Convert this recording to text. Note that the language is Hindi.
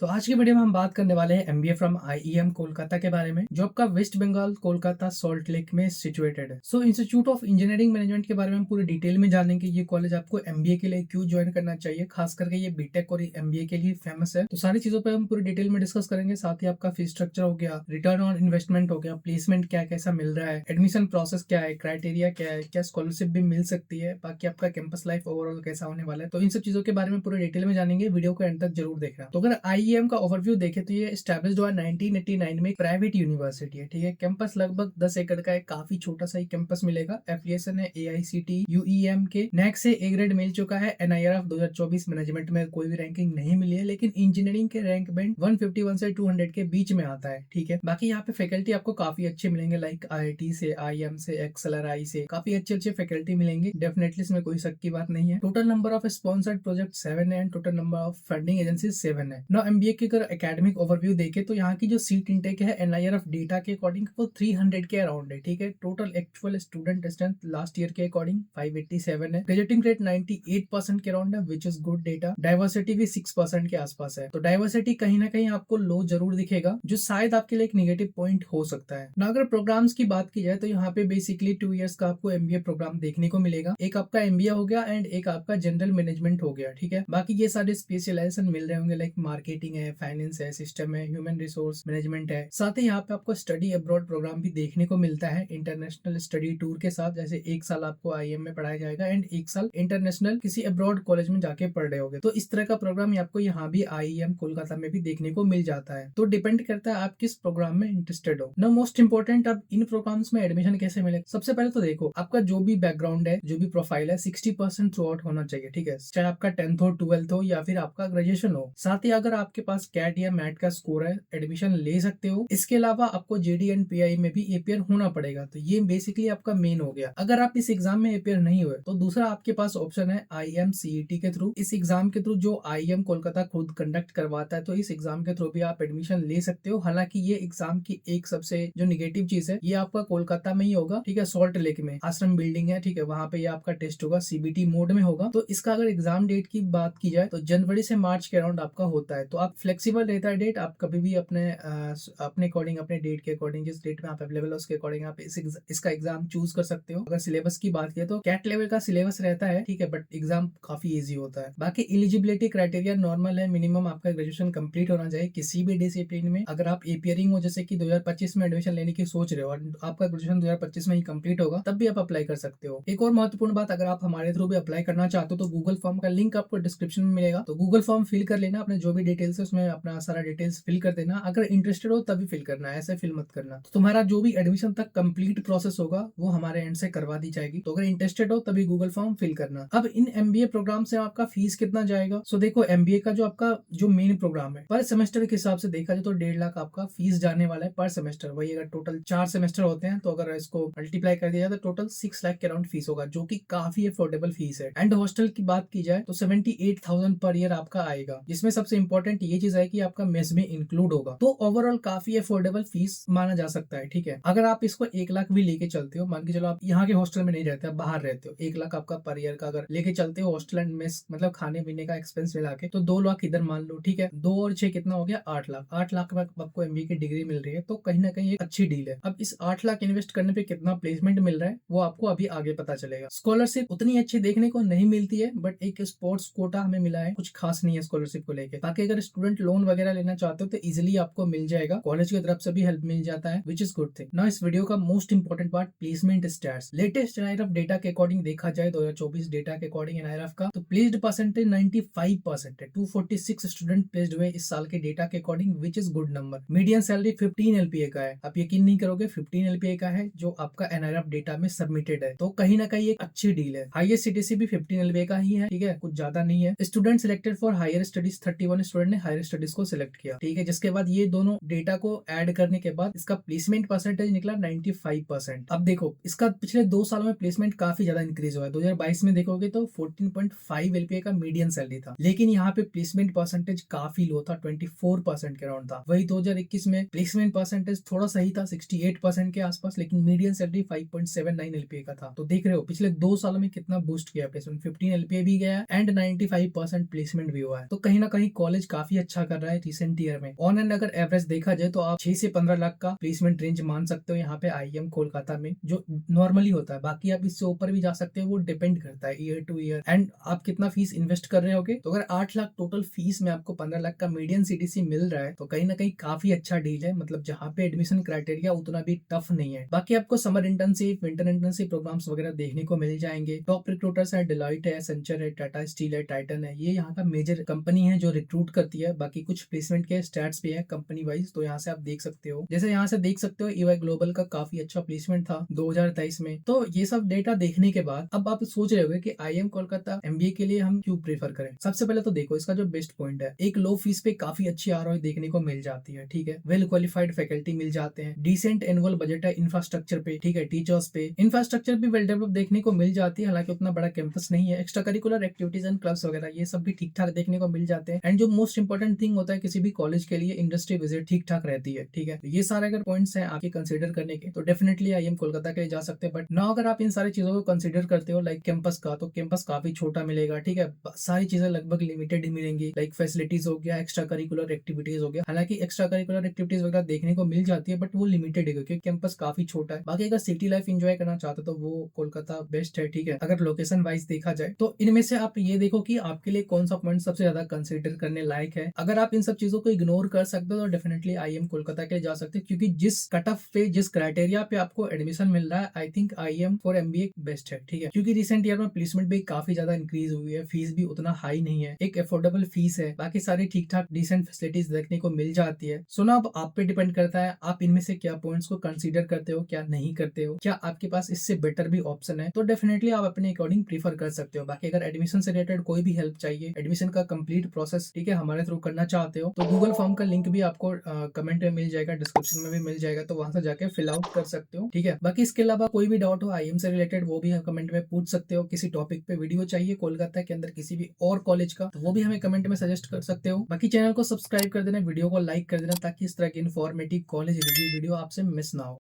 तो आज की वीडियो में हम बात करने वाले हैं एमबीए फ्रॉम आईईएम कोलकाता के बारे में, जो आपका West Bengal Kolkata Salt Lake में सिचुएटेड है। सो इंस्टीट्यूट ऑफ इंजीनियरिंग मैनेजमेंट के बारे में हम पूरी डिटेल में जानेंगे। ये कॉलेज आपको एमबीए के लिए क्यों ज्वाइन करना चाहिए, खास करके ये बीटेक और एमबीए के लिए फेमस है। तो सारी चीजों पर हम पूरी डिटेल में डिस्कस करेंगे। साथ ही आपका फीस स्ट्रक्चर हो गया, रिटर्न ऑन इन्वेस्टमेंट हो गया, प्लेसमेंट क्या कैसा मिल रहा है, एडमिशन प्रोसेस क्या है, क्राइटेरिया क्या है, क्या स्कॉलरशिप भी मिल सकती है, बाकी आपका कैंपस लाइफ ओवरऑल कैसा होने वाला है। तो इन सब चीजों के बारे में पूरे डिटेल में जानेंगे। वीडियो को एंड तक जरूर देखना। तो अगर आईईएम का ओवरव्यू देखे तो ये एस्टैब्लिश्ड हुआ 1989 में, प्राइवेट यूनिवर्सिटी है। ठीक है, कैंपस लगभग 10 एकड़ का है, काफी छोटा सा ही कैंपस मिलेगा। एफिलिएशन है एआईसीटी यूईएम के, नैक से ए ग्रेड मिल चुका है। एनआईआरएफ 2024 मैनेजमेंट में कोई भी रैंकिंग नहीं मिली है, लेकिन इंजीनियरिंग के रैंक बैंड 151 से 200 के बीच में आता है। ठीक है, बाकी यहाँ पे फैकल्टी आपको काफी अच्छे मिलेंगे, लाइक आईआईटी से, आईएम से, एक्सएलआरआई से काफी अच्छे अच्छे फैकल्टी मिलेंगे। डेफिनेटली इसमें कोई शक की बात नहीं है। Total number of sponsored project 7 है and total number of funding agency 7 है। नाउ एमबीए की अगर एकेडमिक ओवरव्यू देखे तो यहाँ की जो सीट इंटेक है एनआईआरएफ डेटा के अकॉर्डिंग वो 300 के अराउंड है। ठीक है, total actual student strength last year के अकॉर्डिंग 587 है। ग्रेजुएटिंग रेट 98% के अराउंड है, which is good data. Diversity भी 6% के आसपास है। तो डाइवर्सिटी कहीं ना कहीं आपको लो जरूर दिखेगा, जो शायद आपके लिए एक निगेटिव पॉइंट हो सकता है ना। अगर प्रोग्राम्स की बात की जाए तो यहाँ पे बेसिकली 2 इयर्स का आपको एमबीए प्रोग्राम देखने को मिलेगा। एक आपका एमबीए हो गया एंड एक आपका जनरल मैनेजमेंट हो गया। ठीक है, बाकी ये सारे स्पेशलाइजेशन मिल रहे होंगे, लाइक मार्केटिंग है, फाइनेंस है, सिस्टम है, ह्यूमन रिसोर्स मैनेजमेंट है। साथ ही यहाँ पे आपको स्टडी अब्रॉड प्रोग्राम भी देखने को मिलता है, इंटरनेशनल स्टडी टूर के साथ। जैसे एक साल आपको आईएम में पढ़ाया जाएगा एंड एक साल इंटरनेशनल किसी अब्रॉड कॉलेज में जाके पढ़ रहे होगे। तो इस तरह का प्रोग्राम आपको यहाँ भी आईएम कोलकाता में भी देखने को मिल जाता है। तो डिपेंड करता है आप किस प्रोग्राम में इंटरेस्टेड हो ना। मोस्ट इंपोर्टेंट, अब इन प्रोग्राम्स में एडमिशन कैसे मिले। सबसे पहले तो देखो, आपका जो भी बैकग्राउंड है, जो भी प्रोफाइल है, 60% थ्रू आउट होना चाहिए। ठीक है, चाहे आपका 10th हो, 12th हो या फिर आपका ग्रेजुएशन हो। साथ ही अगर आपके पास कैट या मैट का स्कोर है, एडमिशन ले सकते हो। इसके अलावा आपको जेडी एंड पीआई में भी एपियर होना पड़ेगा। तो ये बेसिकली आपका मेन हो गया। अगर आप इस एग्जाम में एपियर नहीं हुए तो दूसरा आपके पास ऑप्शन है आईएम सीईटी के थ्रू। इस एग्जाम के थ्रू जो आईएम कोलकाता खुद कंडक्ट करवाता है, तो इस एग्जाम के थ्रू भी आप एडमिशन ले सकते हो। हालांकि ये एग्जाम की एक सबसे जो निगेटिव चीज है, ये आपका कोलकाता में ही होगा। ठीक है, सॉल्ट लेक में आश्रम बिल्डिंग है। ठीक है, वहां पे ये आपका टेस्ट होगा, सीबीटी मोड में होगा। तो इसका अगर एग्जाम डेट की बात की जाए तो जनवरी से मार्च के अराउंड आपका होता है। तो आप फ्लेक्सिबल रहता है डेट, आप कभी भी अपने अकॉर्डिंग, अपने डेट के अकॉर्डिंग, जिस डेट में आप अवेलेबल हो उसके अकॉर्डिंग आप इसका एग्जाम चूज कर सकते हो। अगर सिलेबस की बात करें तो कैट लेवल का सिलेबस रहता है। ठीक है, बट एग्जाम काफी इजी होता है। बाकी एलिजिबिलिटी क्राइटेरिया नॉर्मल है, मिनिमम आपका ग्रेजुएशन कंप्लीट होना चाहिए किसी भी डिसिप्लिन में। अगर आप एपियरिंग हो, जैसे कि 2025 में एडमिशन लेने की सोच रहे हो और आपका ग्रेजुएशन 2025 में ही कंप्लीट होगा, तब भी आप अप्लाई कर सकते हो। एक और महत्वपूर्ण बात, अगर आप हमारे थ्रू भी अप्लाई करना चाहते हो तो गूगल फॉर्म का लिंक आपको डिस्क्रिप्शन में मिलेगा। तो गूगल फॉर्म फिल कर लेना, अपने जो भी डिटेल्स है उसमें अपना सारा डिटेल्स फिल कर देना। अगर इंटरेस्टेड हो तभी फिल करना है, ऐसे फिल मत करना। तो तुम्हारा जो भी एडमिशन तक कंप्लीट प्रोसेस होगा वो हमारे एंड से करवा दी जाएगी। तो अगर इंटरेस्टेड हो तभी गूगल फॉर्म फिल करना। अब इन एमबीए प्रोग्राम से आपका फीस कितना जाएगा। सो देखो, एमबीए का जो आपका जो मेन प्रोग्राम है, पर सेमेस्टर के हिसाब से देखा जाए तो 1.5 लाख आपका फीस जाने वाला है पर सेमेस्टर। वही अगर टोटल 4 सेमेस्टर होते हैं तो अगर इसको मल्टीप्लाई कर दिया जाए तो टोटल 6 लाख के अराउंड फीस होगा, जो कि काफी अफोर्डेबल फीस है। एंड हॉस्टल की बात की जाए तो 78,000 पर ईयर आपका आएगा, जिसमें सबसे इंपॉर्टेंट ये चीज है कि आपका मेस में इंक्लूड होगा। तो ओवरऑल काफी अफोर्डेबल फीस माना जा सकता है। ठीक है, अगर आप इसको 1 लाख भी लेके चलते हो, मान के चलो आप यहाँ के हॉस्टल में नहीं रहते, आप बाहर रहते हो, 1 लाख आपका पर ईयर का अगर लेके चलते हो हॉस्टल एंड मेस, मतलब खाने पीने का एक्सपेंस मिला के, तो 2 लाख इधर मान लो। ठीक है, 2 और 6 कितना हो गया, 8 लाख। 8 लाख में आपको एमबीए की डिग्री मिल रही है, तो कहीं ना कहीं एक अच्छी डील है। अब इस 8 लाख इन्वेस्ट करने पे कितना प्लेसमेंट मिल रहा है वो आपको अभी आगे पता चलेगा। स्कॉलरशिप उतनी अच्छी देखने को नहीं मिलती है, बट एक स्पोर्ट्स कोटा हमें मिला है, कुछ खास नहीं है स्कॉलरशिप को लेकर। बाकी अगर स्टूडेंट लोन वगैरह लेना चाहते हो तो इजिली आपको मिल जाएगा, कॉलेज की तरफ से भी हेल्प मिल जाता है, विच इज गुड थिंग। ना इस वीडियो का most important part, placement stats. Latest NIRF data के अकॉर्डिंग देखा जाए, 2024 डेटा के अकॉर्डिंग एनआईआरएफ का तो प्लेस्ड परसेंटेज 95% है। 246 स्टूडेंट प्लेस्ड हुए इस साल के डेटा के according, which is good number. Medium salary 15 LPA का है। आप यकीन नहीं करोगे, 15 एलपीए का है जो आपका एनआईआरएफ डेटा में सबमिटेड है। तो कहीं ना कहीं एक अच्छी डील है। हाईएस्ट सीटीसी भी 15 एलपीए का ही है। ठीक है, कुछ ज्यादा नहीं है। Student selected for higher studies, 31 student ने हायर स्टडीज को सिलेक्ट किया। ठीक है, जिसके बाद ये दोनों डेटा को ऐड करने के बाद इसका प्लेसमेंट परसेंटेज निकला 95%। अब देखो, इसका पिछले 2 सालों में प्लेसमेंट काफी ज्यादा इंक्रीज हुआ है। 2022 में देखोगे तो 14.5 एलपीए का मीडियन सैलरी था, लेकिन यहाँ पे प्लेसमेंट परसेंटेज काफी लो था, 24% के अराउंड था। वही 2021 में प्लेसमेंट परसेंटेज थोड़ा सही था, 68% के आसपास, लेकिन मीडियन सैलरी 5.79 एलपीए का था। तो देख रहे हो पिछले 2 सालों में कितना बूस्ट किया प्लेसमेंट, 15 एलपीए भी गया एंड 95% प्लेसमेंट भी हुआ है। तो कहीं ना कहीं कॉलेज काफी काफी अच्छा कर रहा है रिसेंट ईयर में। ऑन एंड अगर एवरेज देखा जाए तो आप 6 से 15 लाख का प्लेसमेंट रेंज मान सकते हो यहाँ पे आईएम कोलकाता में, जो नॉर्मली होता है। बाकी आप इससे ऊपर भी जा सकते हो, वो डिपेंड करता है ईयर टू ईयर एंड आप कितना फीस इन्वेस्ट कर रहे होगे। तो अगर 8 लाख टोटल फीस में आपको 15 लाख का मीडियम सीटीसी मिल रहा है तो कहीं ना कहीं काफी अच्छा डील है, मतलब जहाँ पे एडमिशन क्राइटेरिया उतना भी टफ नहीं है। बाकी आपको summer internship, winter internship programmes वगैरह देखने को मिल जाएंगे। टॉप रिक्रूटर्स है, डिलॉइट है, सेंचर है, टाटा स्टील है, टाइटन है, ये यहाँ का मेजर कंपनी है जो रिक्रूट करती है। बाकी कुछ प्लेसमेंट के स्टैट्स भी है कंपनी वाइज, तो यहाँ से आप देख सकते हो। जैसे यहाँ से देख सकते हो ईवाई ग्लोबल का काफी अच्छा प्लेसमेंट था 2023 में। तो ये सब डेटा देखने के बाद अब आप सोच रहे होंगे कि आईएम कोलकाता एमबीए के लिए हम क्यों प्रेफर करें। सबसे पहले तो देखो इसका जो बेस्ट पॉइंट है, एक लो फीस पे काफी अच्छी आरओआई देखने को मिल जाती है, ठीक है। वेल क्वालिफाइड फैकल्टी मिल जाते हैं, डिसेंट एनुअल बजट है इंफ्रास्ट्रक्चर पे, ठीक है, टीचर्स पे। इंफ्रास्ट्रक्चर भी वेल डेवलप देखने को मिल जाती है, हालांकि उतना बड़ा कैंपस नहीं है। Extra curricular activities and clubs वगैरह ये सब भी ठीक ठाक देखने को मिल जाते हैं। एंड जो मोस्ट इंपॉर्टेंट थिंग होता है किसी भी कॉलेज के लिए, इंडस्ट्री विजिट ठीक ठाक रहती है, ठीक है। ये सारे अगर पॉइंट्स हैं आपके कंसिडर करने के तो डेफिनेटली आईएम कोलकाता के लिए जा सकते हैं। बट ना अगर आप इन सारी चीजों को कंसिडर करते हो लाइक कैंपस का, तो कैंपस काफी छोटा मिलेगा, ठीक है। सारी चीजें लगभग लिमिटेड ही मिलेंगी, लाइक फैसिलिटीज हो गया, एक्स्ट्रा करिकुलर एक्टिविटीज हो गया। हालांकि एक्स्ट्रा करिकुलर एक्टिविटीज वगैरह देखने को मिल जाती है बट वो लिमिटेड है क्योंकि कैंपस काफी छोटा है। बाकी अगर सिटी लाइफ एंजॉय करना चाहते हो तो वो कोलकाता बेस्ट है, ठीक है। अगर लोकेशन वाइज देखा जाए तो इनमें से आप ये देखो कि आपके लिए कौन सा पॉइंट सबसे ज्यादा कंसिडर करने लायक है। अगर आप इन सब चीजों को इग्नोर कर सकते हो तो डेफिनेटली आईएम कोलकाता के लिए जा सकते हो, क्योंकि जिस कट ऑफ पे, जिस क्राइटेरिया पे आपको एडमिशन मिल रहा है, I think IIM for MBA best है, ठीक है। क्योंकि रिसेंट ईयर में प्लेसमेंट भी काफी ज्यादा इंक्रीज हुई है, फीस भी उतना हाई नहीं है, एक अफोर्डेबल फीस है, बाकी सारी ठीक ठाक डिसेंट फैसिलिटीज देखने को मिल जाती है। सो ना अब आप पे डिपेंड करता है आप इनमें से क्या पॉइंट्स को कंसीडर करते हो, क्या नहीं करते हो, क्या आपके पास इससे बेटर भी ऑप्शन है, तो डेफिनेटली आप अपने अकॉर्डिंग प्रीफर कर सकते हो। बाकी अगर एडमिशन से रिलेटेड कोई भी हेल्प चाहिए, एडमिशन का कंप्लीट प्रोसेस, ठीक है, हमारे थ्रू करना चाहते हो तो गूगल फॉर्म का लिंक भी आपको कमेंट में मिल जाएगा, डिस्क्रिप्शन में भी मिल जाएगा, तो वहां से जाके फिल आउट कर सकते हो, ठीक है। बाकी इसके अलावा कोई भी डाउट हो आईएम से रिलेटेड वो भी कमेंट में पूछ सकते हो। किसी टॉपिक पे वीडियो चाहिए कोलकाता के अंदर किसी भी और कॉलेज का, तो वो भी हमें कमेंट में सजेस्ट कर सकते हो। बाकी चैनल को सब्सक्राइब कर देना, वीडियो को लाइक कर देना ताकि इस तरह की इन्फॉर्मेटिव कॉलेज रिव्यू वीडियो आपसे मिस ना हो।